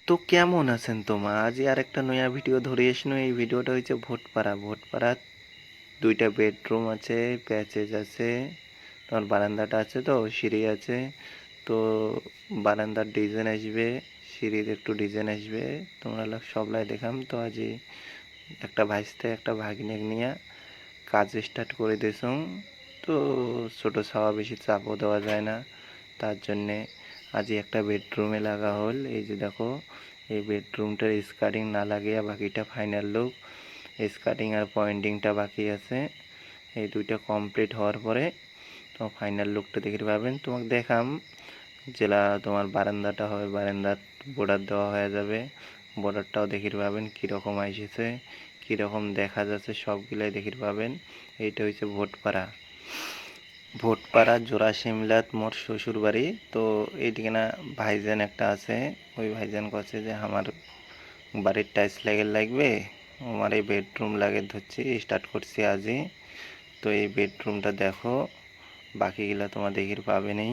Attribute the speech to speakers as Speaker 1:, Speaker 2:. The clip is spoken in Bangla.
Speaker 1: তো কেমন আছেন তোমা আজি আর একটা নয়া ভিডিও ধরে এসনো। এই ভিডিওটা হচ্ছে ভোটপাড়া দুইটা বেডরুম আছে, প্যাচেজ আছে, তোমার বারান্দাটা আছে, তো সিঁড়ি আছে। তো বারান্দার ডিজাইন আসবে, সিঁড়ির একটু ডিজাইন আসবে, তোমরা সবলাই দেখাম। তো আজি একটা ভাইস্তে একটা ভাগিনে নিয়ে কাজ স্টার্ট করে দিয়েছুম। তো ছোট ছাওয়া বেশি চাপও দেওয়া যায় না, তার জন্যে আজই একটা বেডরুমে লাগা হল। এই যে দেখো, এই বেডরুমটার স্কার্টিং না লাগিয়ে বাকিটা ফাইনাল লুক। স্কার্টিং আর পয়েন্টিংটা বাকি আছে, এই দুইটা কমপ্লিট হওয়ার পরে তোমার ফাইনাল লুকটা দেখতে পাবেন। তোমাকে দেখাম যেটা তোমার বারান্দাটা হবে, বারান্দার বর্ডার দেওয়া হয়ে যাবে, বর্ডারটাও দেখতে পাবেন কীরকম এসেছে, কীরকম দেখা যাচ্ছে, সবগুলাই দেখতে পাবেন। এইটা হচ্ছে ভোটপাড়া জোড়া শিমলাত মোর শ্বশুর বাড়ি। তো এইদিকে না ভাইজান একটা আছে, ওই ভাইজান কাছে যে আমার বাড়ির টাইলস লাগবে, আমার এই বেডরুম লাগে ধরছি, স্টার্ট করছি আজই। তো এই বেডরুমটা দেখো, বাকিগুলা তোমার দেখির পাবে নেই।